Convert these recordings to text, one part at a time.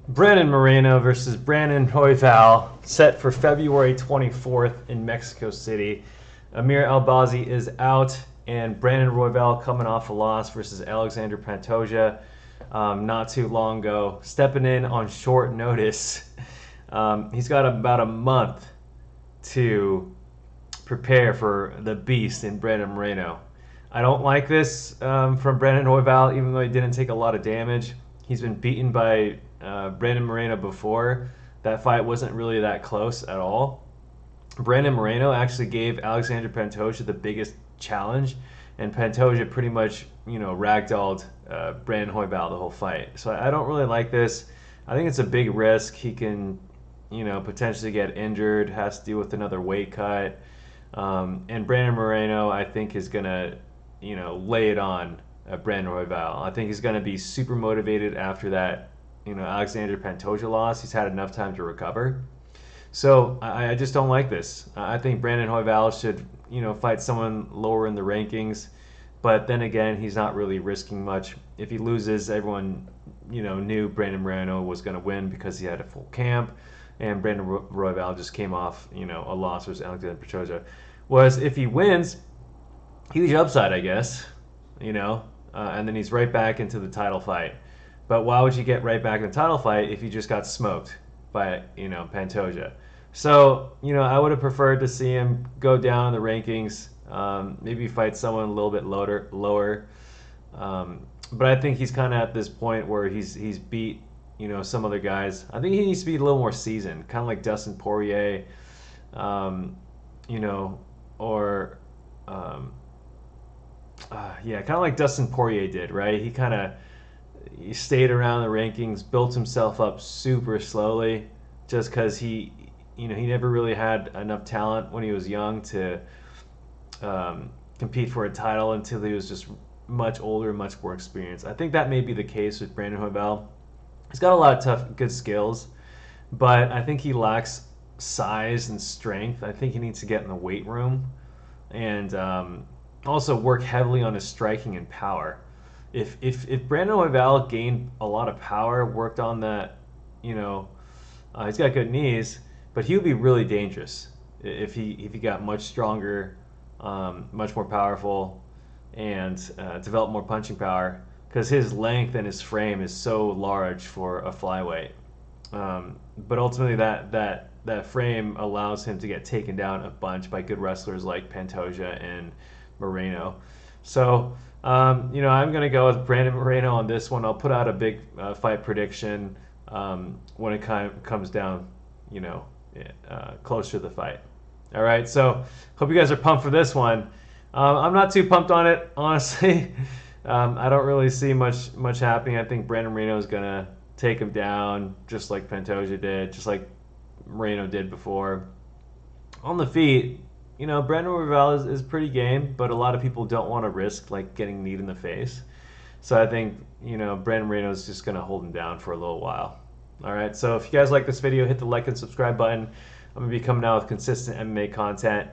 Brandon Moreno versus Brandon Royval, set for February 24th in Mexico City. Amir Albazi is out, and Brandon Royval coming off a loss versus Alexander Pantoja not too long ago, stepping in on short notice. He's got about a month to prepare for the beast in Brandon Moreno. I don't like this from Brandon Royval, even though he didn't take a lot of damage. He's been beaten by Brandon Moreno before. That fight wasn't really that close at all. Brandon Moreno actually gave Alexander Pantoja the biggest challenge, and Pantoja pretty much, ragdolled Brandon Royval the whole fight. So I don't really like this. I think it's a big risk. He can, potentially get injured, has to deal with another weight cut. And Brandon Moreno, I think, is going to, lay it on Brandon Royval. I think he's going to be super motivated after that, Alexander Pantoja loss. He's had enough time to recover. So I just don't like this. I think Brandon Royval should, fight someone lower in the rankings. But then again, he's not really risking much. If he loses, everyone, knew Brandon Moreno was going to win because he had a full camp. And Brandon Royval just came off, a loss versus Alexander Pantoja. Whereas if he wins, huge upside, I guess, and then he's right back into the title fight. But why would you get right back in the title fight if you just got smoked by, Pantoja? So, I would have preferred to see him go down in the rankings, maybe fight someone a little bit lower. But I think he's kind of at this point where he's beat, some other guys. I think he needs to be a little more seasoned, kind of like Dustin Poirier, or kind of like Dustin Poirier did, right? He stayed around the rankings, built himself up super slowly, just because he never really had enough talent when he was young to compete for a title until he was just much older, much more experienced. I think that may be the case with Brandon Royval. He's got a lot of good skills, but I think he lacks size and strength. I think he needs to get in the weight room and also work heavily on his striking and power. If Brandon Royval gained a lot of power, worked on that, he's got good knees, but he would be really dangerous if he got much stronger, much more powerful, and developed more punching power, because his length and his frame is so large for a flyweight. But ultimately, that frame allows him to get taken down a bunch by good wrestlers like Pantoja and Moreno. So, I'm going to go with Brandon Moreno on this one. I'll put out a big fight prediction when it kind of comes down, closer to the fight. All right, so hope you guys are pumped for this one. I'm not too pumped on it, honestly. I don't really see much happening. I think Brandon Moreno is going to take him down just like Pantoja did, just like Moreno did before. On the feet, Brandon Royval is pretty game, but a lot of people don't want to risk getting kneed in the face. So I think, Brandon Moreno is just going to hold him down for a little while. All right, so if you guys like this video, hit the like and subscribe button. I'm going to be coming out with consistent MMA content,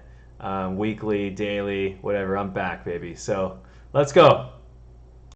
weekly, daily, whatever. I'm back, baby. So let's go.